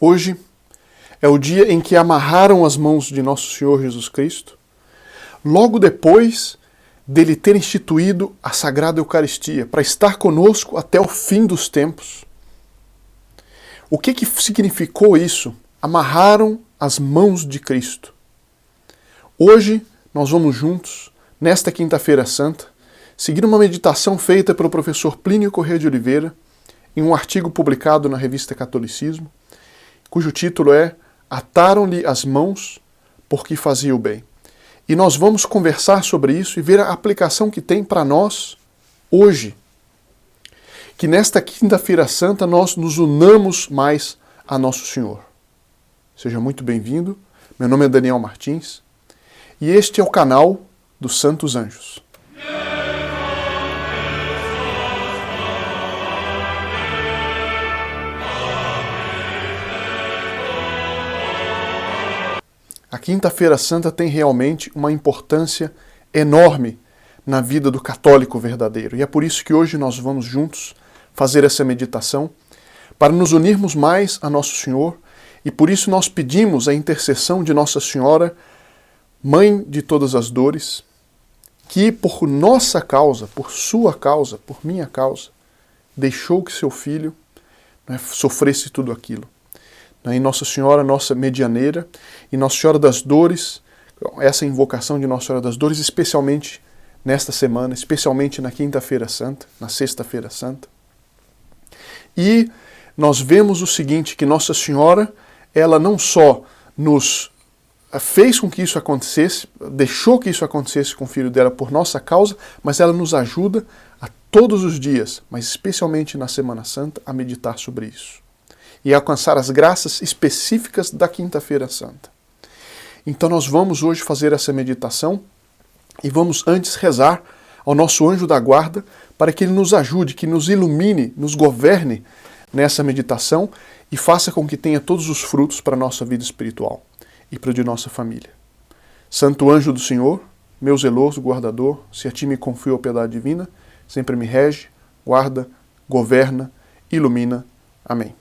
Hoje é o dia em que amarraram as mãos de nosso Senhor Jesus Cristo, logo depois dele ter instituído a Sagrada Eucaristia, para estar conosco até o fim dos tempos. O que significou isso? Amarraram as mãos de Cristo. Hoje nós vamos juntos, nesta Quinta-feira Santa, seguir uma meditação feita pelo professor Plínio Corrêa de Oliveira, em um artigo publicado na revista Catolicismo, cujo título é Ataram-lhe as mãos porque fazia o bem. E nós vamos conversar sobre isso e ver a aplicação que tem para nós hoje. Que nesta Quinta-feira Santa nós nos unamos mais a Nosso Senhor. Seja muito bem-vindo. Meu nome é Daniel Martins e este é o canal dos Santos Anjos. A Quinta-feira Santa tem realmente uma importância enorme na vida do católico verdadeiro. E é por isso que hoje nós vamos juntos fazer essa meditação, para nos unirmos mais a Nosso Senhor, e por isso nós pedimos a intercessão de Nossa Senhora, Mãe de todas as dores, que por nossa causa, por sua causa, por minha causa, deixou que seu filho sofresse tudo aquilo. E Nossa Senhora, nossa medianeira, e Nossa Senhora das Dores, essa invocação de Nossa Senhora das Dores, especialmente nesta semana, especialmente na Quinta-feira Santa, na Sexta-feira Santa. E nós vemos o seguinte, que Nossa Senhora, ela não só nos fez com que isso acontecesse, deixou que isso acontecesse com o Filho dela por nossa causa, mas ela nos ajuda a todos os dias, mas especialmente na Semana Santa, a meditar sobre isso. E alcançar as graças específicas da Quinta-feira Santa. Então nós vamos hoje fazer essa meditação e vamos antes rezar ao nosso anjo da guarda para que ele nos ajude, que nos ilumine, nos governe nessa meditação e faça com que tenha todos os frutos para a nossa vida espiritual e para a de nossa família. Santo anjo do Senhor, meu zeloso guardador, se a ti me confio a piedade divina, sempre me rege, guarda, governa, ilumina. Amém.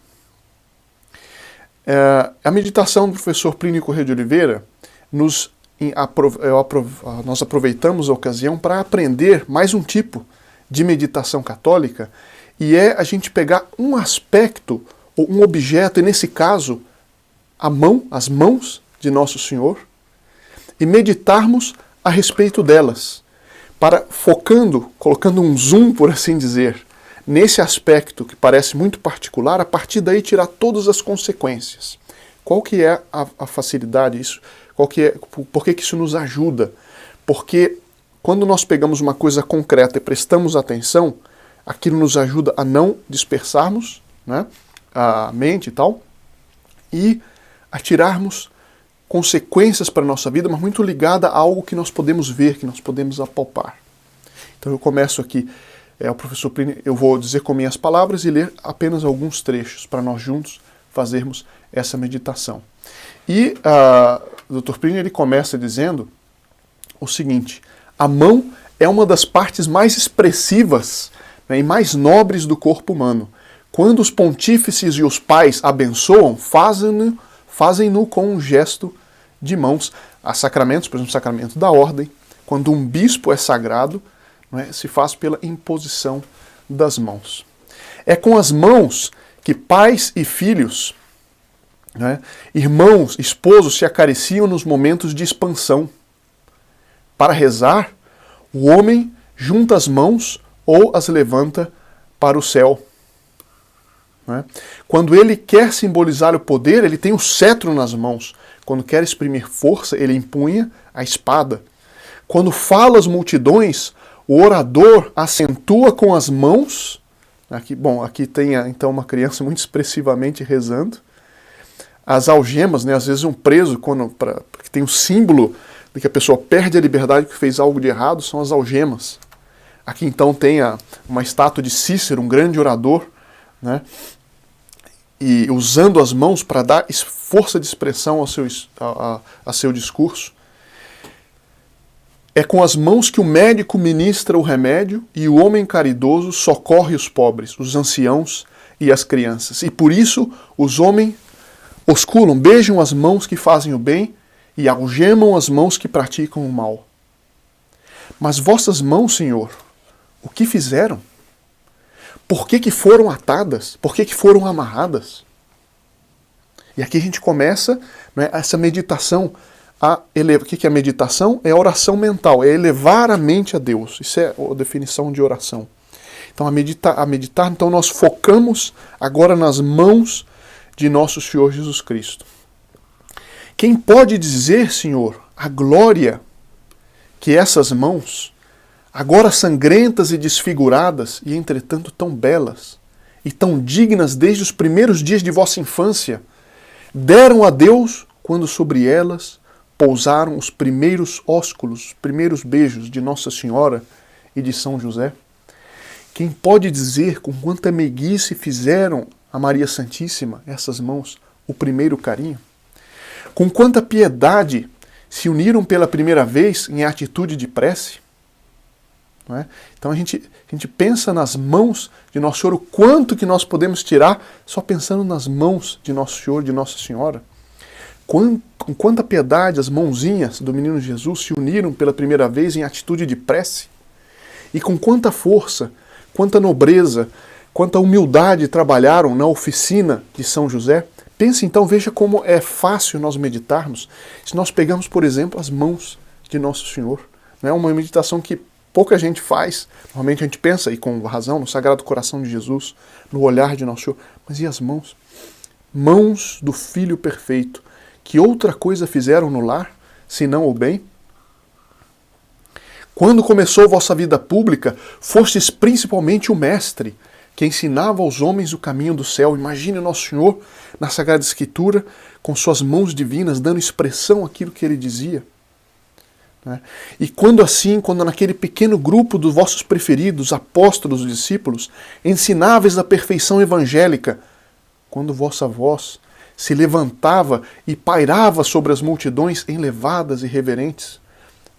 A meditação do professor Plínio Corrêa de Oliveira, nós aproveitamos a ocasião para aprender mais um tipo de meditação católica, e é a gente pegar um aspecto ou um objeto, e nesse caso, as mãos de Nosso Senhor, e meditarmos a respeito delas, colocando um zoom, por assim dizer, nesse aspecto que parece muito particular, a partir daí tirar todas as consequências. Qual que é a facilidade disso? Por que isso nos ajuda? Porque quando nós pegamos uma coisa concreta e prestamos atenção, aquilo nos ajuda a não dispersarmos, né, a mente e tal, e a tirarmos consequências para a nossa vida, mas muito ligada a algo que nós podemos ver, que nós podemos apalpar. Então eu começo aqui, o professor Plínio, eu vou dizer com minhas palavras e ler apenas alguns trechos para nós juntos fazermos essa meditação. E o Dr. Plínio ele começa dizendo o seguinte: a mão é uma das partes mais expressivas, né, e mais nobres do corpo humano. Quando os pontífices e os pais abençoam, fazem-no com um gesto de mãos. Há sacramentos, por exemplo, o sacramento da ordem. Quando um bispo é sagrado, se faz pela imposição das mãos. É com as mãos que pais e filhos, irmãos, esposos se acariciam nos momentos de expansão. Para rezar, o homem junta as mãos ou as levanta para o céu. Quando ele quer simbolizar o poder, ele tem o cetro nas mãos. Quando quer exprimir força, ele empunha a espada. Quando fala às multidões, o orador acentua com as mãos. Aqui tem então uma criança muito expressivamente rezando. As algemas, às vezes um preso, que tem o símbolo de que a pessoa perde a liberdade porque fez algo de errado, são as algemas. Aqui então tem uma estátua de Cícero, um grande orador, e usando as mãos para dar força de expressão a seu discurso. É com as mãos que o médico ministra o remédio e o homem caridoso socorre os pobres, os anciãos e as crianças. E por isso os Osculam, beijam as mãos que fazem o bem e algemam as mãos que praticam o mal. Mas vossas mãos, Senhor, o que fizeram? Por que foram atadas? Por que foram amarradas? E aqui a gente começa, né, essa meditação. O que é a meditação? É a oração mental, é elevar a mente a Deus. Isso é a definição de oração. Então, a meditar, então nós focamos agora nas mãos de nosso Senhor Jesus Cristo. Quem pode dizer, Senhor, a glória que essas mãos, agora sangrentas e desfiguradas, e entretanto tão belas, e tão dignas desde os primeiros dias de vossa infância, deram a Deus quando sobre elas pousaram os primeiros ósculos, os primeiros beijos de Nossa Senhora e de São José? Quem pode dizer com quanta meiguice fizeram a Maria Santíssima, essas mãos, o primeiro carinho? Com quanta piedade se uniram pela primeira vez em atitude de prece? Não é? Então a gente pensa nas mãos de Nosso Senhor, o quanto que nós podemos tirar só pensando nas mãos de Nosso Senhor, de Nossa Senhora. Com quanta piedade as mãozinhas do menino Jesus se uniram pela primeira vez em atitude de prece. E com quanta força, quanta nobreza, quanta humildade trabalharam na oficina de São José. Pense então, veja como é fácil nós meditarmos se nós pegamos, por exemplo, as mãos de Nosso Senhor. Não é uma meditação que pouca gente faz. Normalmente a gente pensa, e com razão, no Sagrado Coração de Jesus, no olhar de Nosso Senhor. Mas e as mãos? Mãos do Filho Perfeito. Que outra coisa fizeram no lar, senão o bem? Quando começou vossa vida pública, fostes principalmente o mestre, que ensinava aos homens o caminho do céu. Imagine Nosso Senhor na Sagrada Escritura, com suas mãos divinas, dando expressão àquilo que ele dizia. E quando naquele pequeno grupo dos vossos preferidos, apóstolos e discípulos, ensináveis a perfeição evangélica, quando vossa voz se levantava e pairava sobre as multidões elevadas e reverentes,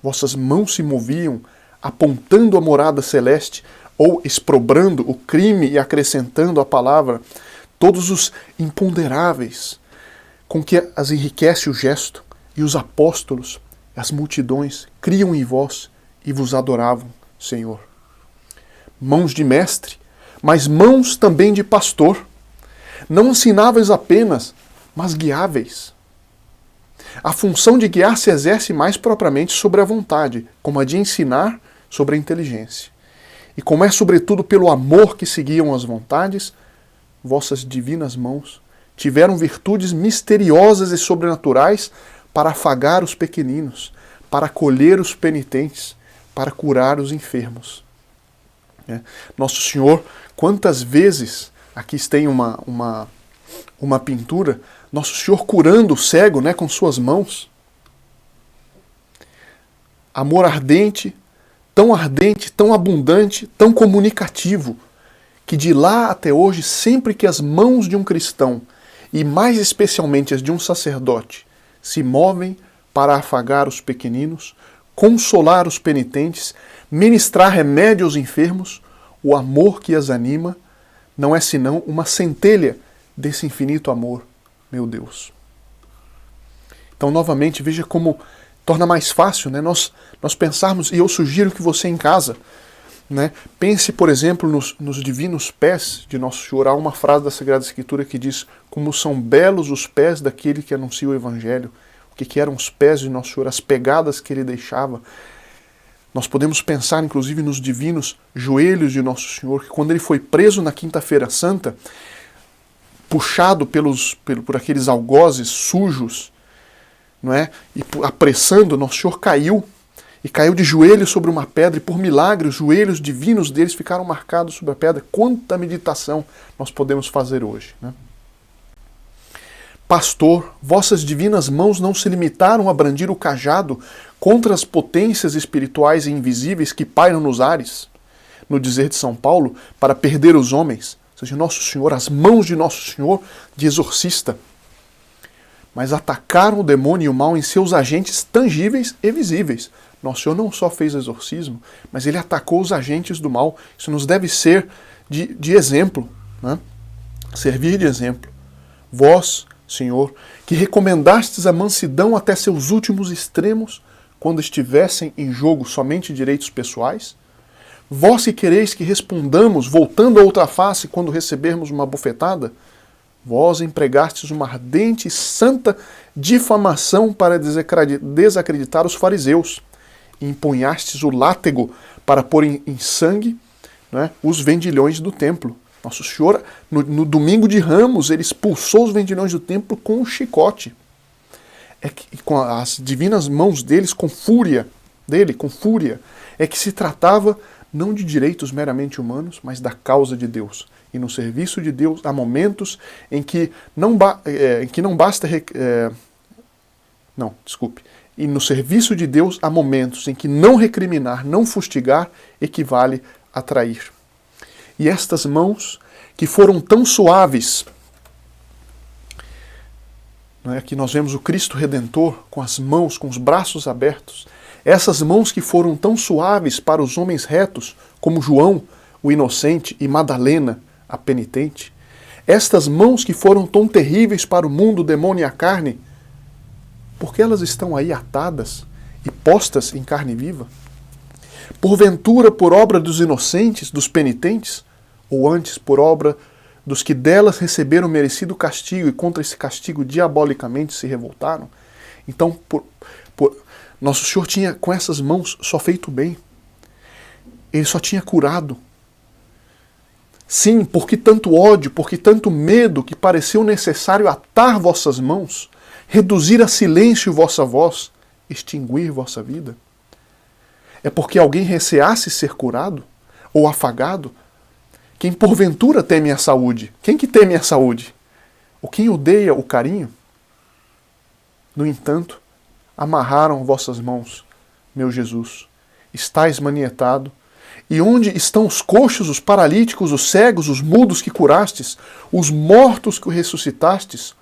vossas mãos se moviam, apontando a morada celeste, ou exprobrando o crime e acrescentando à palavra todos os imponderáveis com que as enriquece o gesto, e os apóstolos, as multidões, criam em vós e vos adoravam, Senhor. Mãos de mestre, mas mãos também de pastor, não ensináveis apenas, mas guiáveis. A função de guiar se exerce mais propriamente sobre a vontade, como a de ensinar sobre a inteligência. E como é sobretudo pelo amor que seguiam as vontades, vossas divinas mãos tiveram virtudes misteriosas e sobrenaturais para afagar os pequeninos, para acolher os penitentes, para curar os enfermos. Nosso Senhor, quantas vezes, aqui tem uma pintura, Nosso Senhor curando o cego, com suas mãos. Amor ardente, tão abundante, tão comunicativo, que de lá até hoje, sempre que as mãos de um cristão, e mais especialmente as de um sacerdote, se movem para afagar os pequeninos, consolar os penitentes, ministrar remédio aos enfermos, o amor que as anima não é senão uma centelha desse infinito amor, meu Deus. Então, novamente, veja como torna mais fácil, nós pensarmos, e eu sugiro que você em casa, pense, por exemplo, nos divinos pés de Nosso Senhor. Há uma frase da Sagrada Escritura que diz: como são belos os pés daquele que anuncia o Evangelho. O que eram os pés de Nosso Senhor, as pegadas que ele deixava. Nós podemos pensar, inclusive, nos divinos joelhos de Nosso Senhor, que quando ele foi preso na Quinta-feira Santa, puxado por aqueles algozes sujos, e apressando, Nosso Senhor caiu, e caiu de joelhos sobre uma pedra, e por milagre os joelhos divinos deles ficaram marcados sobre a pedra. Quanta meditação nós podemos fazer hoje. Pastor, vossas divinas mãos não se limitaram a brandir o cajado contra as potências espirituais e invisíveis que pairam nos ares, no dizer de São Paulo, para perder os homens. Ou seja, Nosso Senhor, as mãos de Nosso Senhor de exorcista, mas atacaram o demônio e o mal em seus agentes tangíveis e visíveis. Nosso Senhor não só fez exorcismo, mas ele atacou os agentes do mal. Isso nos deve ser de exemplo, servir de exemplo. Vós, Senhor, que recomendastes a mansidão até seus últimos extremos, quando estivessem em jogo somente direitos pessoais? Vós que quereis que respondamos, voltando a outra face, quando recebermos uma bofetada? Vós empregastes uma ardente e santa difamação para desacreditar os fariseus, e empunhastes o látego para pôr em sangue, né, os vendilhões do templo. Nosso Senhor, no domingo de Ramos, ele expulsou os vendilhões do templo com um chicote. Com as divinas mãos deles, com fúria, é que se tratava não de direitos meramente humanos, mas da causa de Deus. E no serviço de Deus há momentos em que não basta... E no serviço de Deus há momentos em que não recriminar, não fustigar, equivale a trair. E estas mãos que foram tão suaves, aqui nós vemos o Cristo Redentor com as mãos, com os braços abertos, essas mãos que foram tão suaves para os homens retos, como João, o inocente, e Madalena, a penitente, estas mãos que foram tão terríveis para o mundo, o demônio e a carne, por que elas estão aí atadas e postas em carne viva? Porventura por obra dos inocentes, dos penitentes, ou antes por obra dos que delas receberam merecido castigo e contra esse castigo diabolicamente se revoltaram? Então, Nosso Senhor tinha com essas mãos só feito bem. Ele só tinha curado. Sim, porque tanto ódio, porque tanto medo que pareceu necessário atar vossas mãos, reduzir a silêncio vossa voz, extinguir vossa vida? É porque alguém receasse ser curado ou afagado? Quem porventura teme a saúde? Quem que teme a saúde? Ou quem odeia o carinho? No entanto, amarraram vossas mãos, meu Jesus. Estais manietado. E onde estão os coxos, os paralíticos, os cegos, os mudos que curastes, os mortos que ressuscitastes,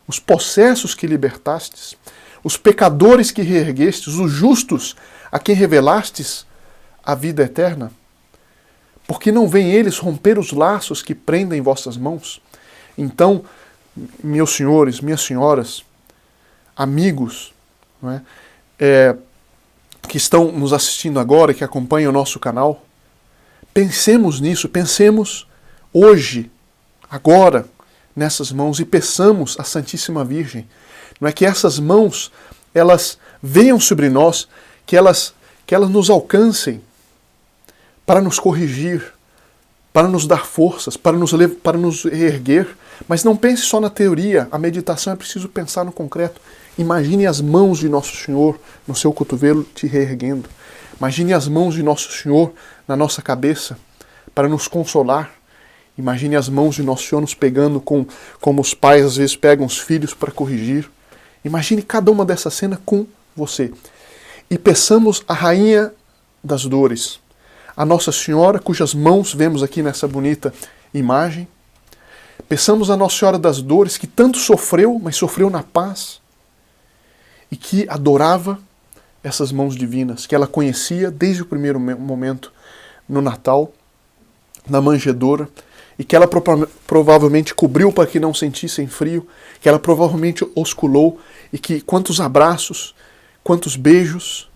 os possessos que libertastes, os pecadores que reerguestes, os justos a quem revelastes a vida eterna? Porque não vêm eles romper os laços que prendem vossas mãos? Então, meus senhores, minhas senhoras, amigos, não é? Que estão nos assistindo agora, que acompanham o nosso canal, pensemos nisso, pensemos hoje, agora, nessas mãos, e peçamos à Santíssima Virgem, não é, que essas mãos, elas venham sobre nós, que elas nos alcancem para nos corrigir, para nos dar forças, para nos erguer. Mas não pense só na teoria, a meditação é preciso pensar no concreto. Imagine as mãos de Nosso Senhor no seu cotovelo te reerguendo. Imagine as mãos de Nosso Senhor na nossa cabeça para nos consolar. Imagine as mãos de Nosso Senhor nos pegando como os pais às vezes pegam os filhos para corrigir. Imagine cada uma dessas cenas com você. E peçamos a Rainha das Dores, a Nossa Senhora, cujas mãos vemos aqui nessa bonita imagem. Peçamos a Nossa Senhora das Dores, que tanto sofreu, mas sofreu na paz, e que adorava essas mãos divinas, que ela conhecia desde o primeiro momento no Natal, na manjedoura, e que ela provavelmente cobriu para que não sentissem frio, que ela provavelmente osculou, e que quantos abraços, quantos beijos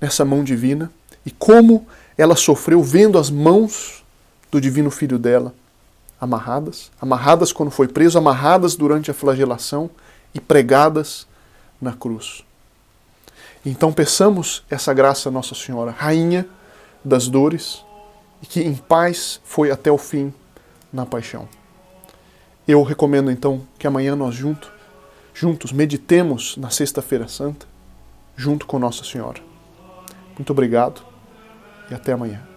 nessa mão divina, e como ela sofreu vendo as mãos do divino Filho dela amarradas quando foi preso, amarradas durante a flagelação e pregadas na cruz. Então peçamos essa graça a Nossa Senhora, Rainha das Dores, e que em paz foi até o fim na paixão. Eu recomendo então que amanhã nós juntos meditemos na Sexta-feira Santa, junto com Nossa Senhora. Muito obrigado e até amanhã.